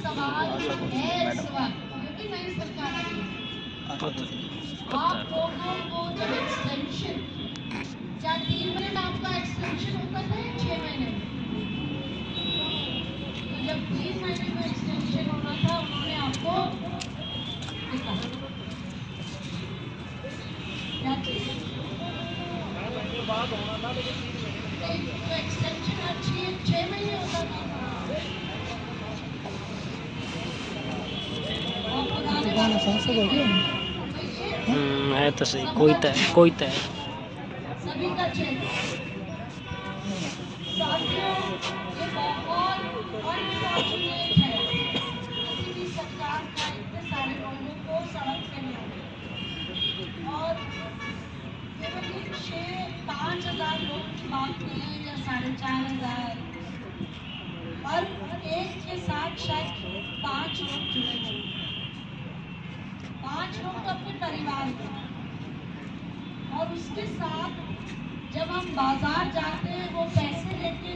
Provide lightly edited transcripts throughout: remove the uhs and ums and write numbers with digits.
सवाल है इस वक्त, क्योंकि नई सरकार आई है। आप लोगों को जब एक्सटेंशन, क्या 3 महीने में आपका एक्सटेंशन होता था या 6 महीने में? तो जब 3 महीने में एक्सटेंशन होना था, उन्होंने आपको लिखा क्या चीज बाद होना था, लेकिन तो एक्सटेंशन अच्छी 6 महीने होता था। है तो सही, कोई तय सभी का चेक। साथियों, ये बहुत अनफॉर्चुनेट है, किसी भी सरकार का इतने सारे लोगों को सड़क पे ले और केवल 5,000 लोग की बात नहीं है या 4,500, पर एक के साथ शायद 5 लोग जुड़े हुए, 5 लोग तो अपने परिवार के, और उसके साथ जब हम बाजार जाते हैं, वो पैसे लेके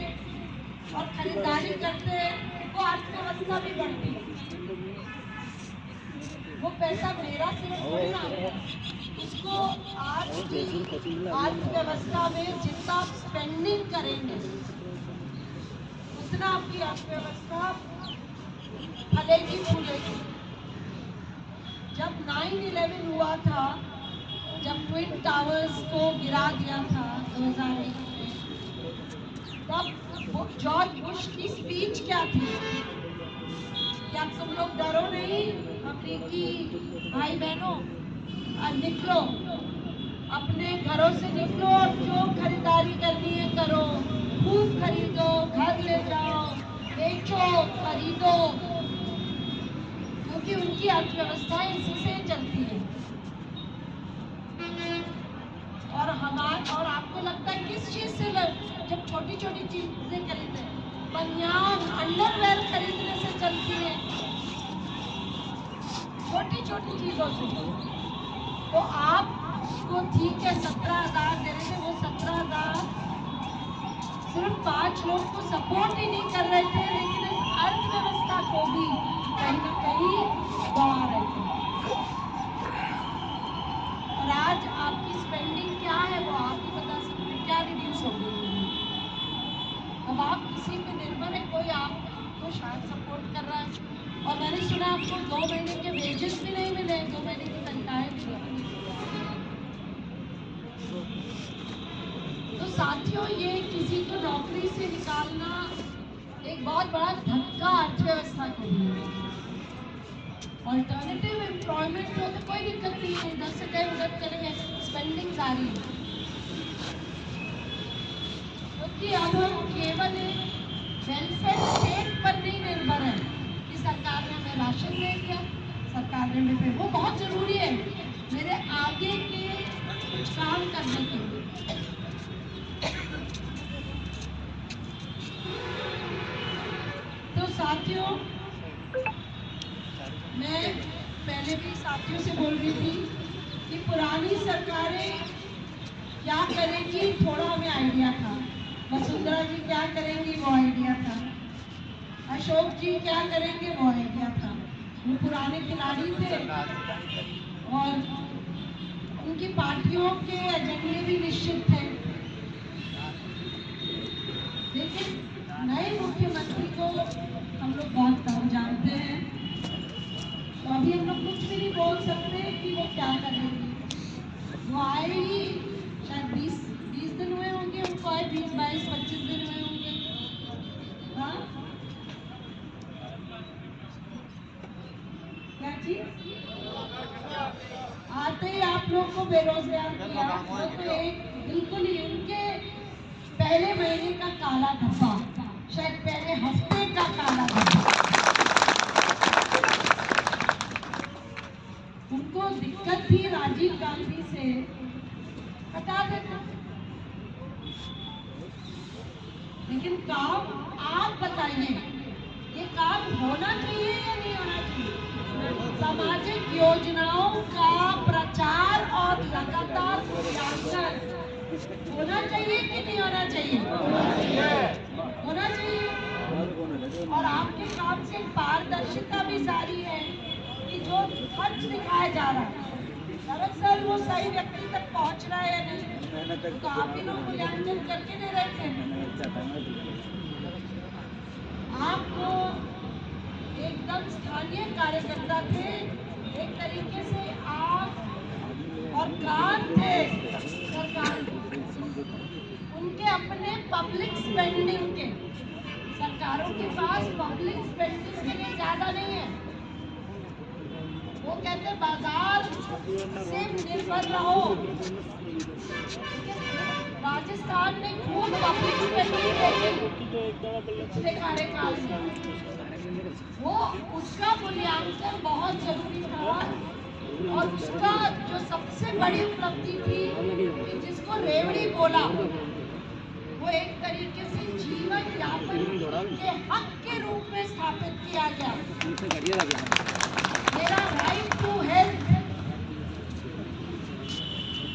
और खरीदारी करते हैं, वो अर्थव्यवस्था भी बढ़ती है। वो पैसा मेरा सिर्फ थोड़ी ना, उसको आज की अर्थव्यवस्था में जितना आप स्पेंडिंग करेंगे, उतना आपकी अर्थव्यवस्था फलेगी फूलेगी। जब 9/11 हुआ था, जब ट्विन टावर्स को गिरा दिया था 2001 में, तब जॉर्ज बुश की स्पीच क्या थी? क्या तुम लोग डरो नहीं अमेरिकी भाई बहनों, निकलो, अपने घरों से निकलो और जो खरीदारी करनी है करो, खूब खरीदो, घर ले जाओ, बेचो, खरीदो, क्योंकि उनकी अर्थव्यवस्था इसी से चलती है। और आपको लगता है किस चीज से, जब छोटी छोटी चीजें खरीदते, बनियान अंडरवेयर खरीदने से चलती है, छोटी छोटी चीजों से। तो आपको ठीक है 17,000 दे रहे थे, वो 17,000 सिर्फ 5 लोग को सपोर्ट ही नहीं कर रहे थे, लेकिन इस अर्थव्यवस्था को भी कहीं ना कहीं बढ़ा रहे थे। और आज आपकी स्पेंडिंग क्या है वो आप ही बता सकते हैं, क्या रिड्यूस हो गई। अब आप किसी पे निर्भर है, कोई आपको शायद सपोर्ट कर रहा है, और मैंने सुना आपको 2 महीने के वेजेस भी नहीं मिले, 2 महीने की तनख्वाहें भी नहीं। तो साथियों, ये किसी को नौकरी से निकालना एक बहुत बड़ा धक्का अर्थव्यवस्था के लिए। ऑल्टरनेटिव एम्प्लॉयमेंट हो तो कोई दिक्कत नहीं है, इधर से गए उधर चलेंगे, स्पेंडिंग जारी है। क्योंकि अब हम केवल वेलफेयर स्टेट पर नहीं निर्भर है कि सरकार ने हमें राशन दे दिया, सरकार ने हमें, वो बहुत जरूरी है मेरे आगे के कुछ काम करने के लिए। तो साथियों, मैं पहले भी साथियों से बोल रही थी कि पुरानी सरकारें क्या करेंगी, थोड़ा हमें आइडिया था। वसुंधरा जी क्या करेंगी वो आइडिया था, अशोक जी क्या करेंगे वो आइडिया था। वो पुराने खिलाड़ी थे और उनकी पार्टियों के एजेंडे भी निश्चित थे, लेकिन नए मुख्यमंत्री को हम लोग बहुत कम जानते हैं, तो अभी हम लोग कुछ भी नहीं बोल सकते कि वो क्या करेंगे। वो आए ही शायद 20 दिन हुए होंगे उनको आए, 20, 22, 25 दिन हुए होंगे। हाँ, क्या चीज आते ही आप लोग को बेरोजगार किया, तो एक बिल्कुल ही उनके पहले महीने का काला धब्बा, शायद पहले हफ्ते का काला धब्बा। उनको दिक्कत थी राजीव गांधी से, हटा देना, लेकिन काम आप बताइए, ये काम होना चाहिए या नहीं होना चाहिए? सामाजिक योजनाओं का प्रचार और लगातार मूल्यांकन होना चाहिए कि नहीं होना चाहिए? होना चाहिए। और आपके काम से पारदर्शिता खर्च दिखाया जा रहा है। दरअसल वो सही व्यक्ति तक पहुंच रहा है या नहीं, तो आप ही लोग मूल्यांकन करके दे रहे थे। आपको एकदम स्थानीय कार्यकर्ता थे, एक तरीके से आप और कान थे सरकार के, उनके अपने पब्लिक स्पेंडिंग के। सरकारों के पास पब्लिक स्पेंडिंग के लिए ज्यादा नहीं है। वो कहते बाजार से निर्भर रहो। राजस्थान ने खूब पब्लिक स्पेंडिंग पिछले कार्यकाल में, वो उसका मूल्यांकन बहुत जरूरी था। और उसका जो सबसे बड़ी उपलब्धि थी कि जिसको रेवड़ी बोला, वो एक तरीके से जीवन यापन के हक के रूप में स्थापित किया गया। मेरा राइट टू हेल्थ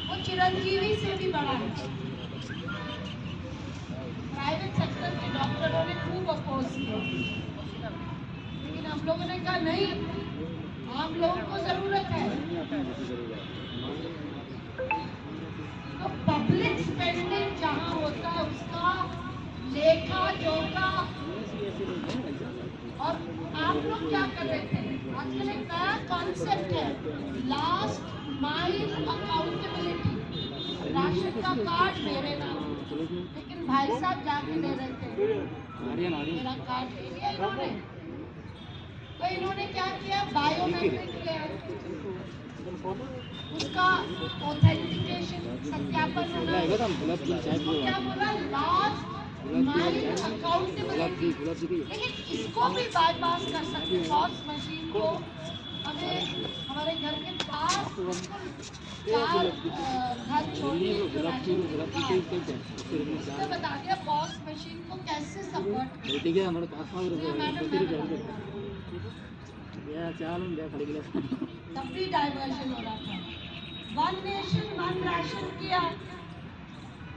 वो चिरंजीवी से भी बड़ा है। प्राइवेट सेक्टर के डॉक्टरों ने खूब अपोज किया, लेकिन हम लोगों ने कहा नहीं, आम लोगों को जरूरत है। तो पब्लिक स्पेंडिंग जहां होता है उसका लेखा जोखा। और आप लोग क्या कर रहे थे, आजकल एक नया कॉन्सेप्ट है लास्ट माइल अकाउंटेबिलिटी। राशन का कार्ड मेरे नाम, लेकिन भाई साहब जाके ले रहे थे, मेरा कार्ड ले लिया इन्होंने। तो इन्होंने क्या किया, बायोमेट्रिक लिया, उसका ऑथेंटिकेशन सत्यापन होना, उसको क्या बोला लास्ट माइल अकाउंटेबिलिटी। लेकिन इसको भी बाईपास कर सकते, पॉस मशीन को हमें हमारे घर के पास 4 घर छोड़िए जो राशन उसने बता दिया पॉस मशीन को कैसे सपोर्ट। तब भी डाइवर्शन हो रहा था। वन नेशन वन राशन किया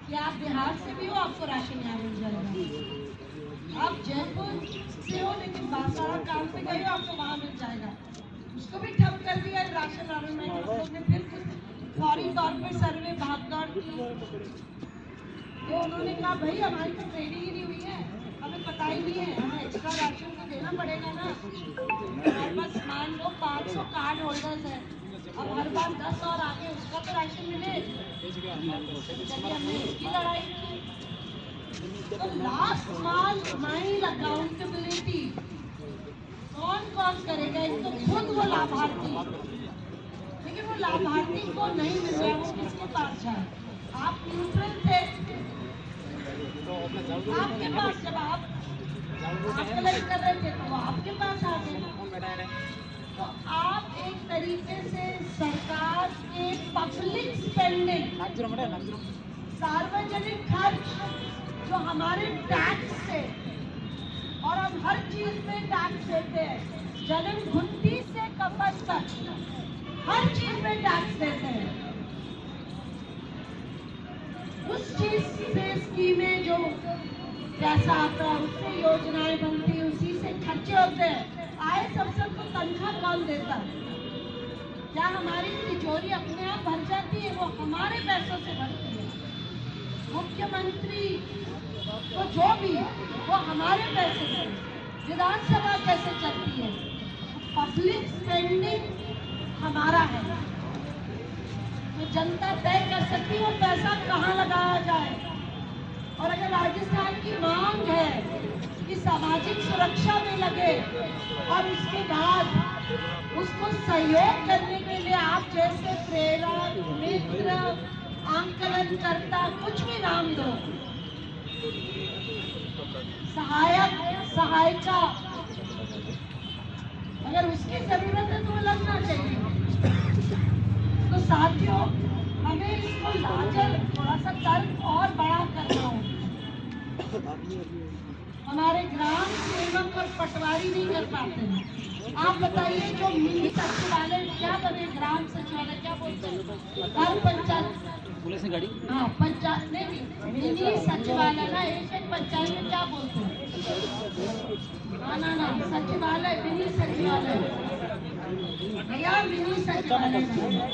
कि आप बिहार से भी हो, आपको राशन यहाँ मिल जाएगा। आप जयपुर से हो लेकिन बासारा काम पे गए हो, आपको वहाँ मिल जाएगा। उसको भी ठप कर दिया राशन वालों ने। लोग ने फिर कुछ फौरी तौर पर सर्वे भागदौड़ की, तो उन्होंने कहा भाई हमारी तो ट्रेनिंग ही नहीं हुई है, हमें पता ही नहीं है, हमें एक्स्ट्रा राशन तो देना पड़ेगा ना। हमारे पास मान लो 500 कार्ड होल्डर्स हैं, अब हर बार 10 और आगे उसका तो राशन मिले। चलिए हमने इसकी लड़ाई की। तो लास्ट माइल अकाउंटेबिलिटी कौन कौन करेगा, इसको खुद वो लाभार्थी, लेकिन वो लाभार्थी को नहीं मिल रहा, वो किसके पास जाए। आप न्यूट्रल थे, आपके पास जब आप कलेक्ट कर रहे थे तो आपके पास आ गए। तो आप एक तरीके से सरकार के पब्लिक स्पेंडिंग, सार्वजनिक खर्च जो हमारे टैक्स से, और हम हर चीज में टैक्स देते हैं, जन्म घुट्टी से कफन तक हर चीज में टैक्स देते हैं। उस चीज से स्कीमें जो पैसा आता है, उससे योजनाएं बनती, उसी से खर्चे होते हैं। आए अफसर को तनख्वाह कौन देता है? क्या हमारी तिजोरी अपने आप भर जाती है? वो हमारे पैसों से भरती है। मुख्यमंत्री तो जो भी वो हमारे पैसे से। विधानसभा कैसे चलती है? पब्लिक स्पेंडिंग हमारा है, तो जनता तय कर सकती है वो पैसा कहाँ लगाया जाए। और अगर राजस्थान की मांग है कि सामाजिक सुरक्षा में लगे और उसके बाद उसको सहयोग करने के लिए आप जैसे प्रेरक, मित्र, आंकलन करता, कुछ भी नाम दो, सहायक, सहायिका, अगर उसकी जरूरत है तो वो लगना चाहिए। तो साथियों, हमें इसको लाजर थोड़ा सा तर्क और बड़ा करना होगा। हमारे ग्राम सेवक और पटवारी नहीं कर पाते हैं। आप बताइए जो मिनी सचिवालय क्या बने, ग्राम सचिवालय क्या बोलते हैं, हर पंचायत पुलिस ने गाड़ी, हाँ पंचायत नहीं, मिनी सचिवालय ना, एक पंचायत में क्या बोलते हैं, ना सचिवालय, मिनी सचिवालय। भैया मिनी सचिवालय बना।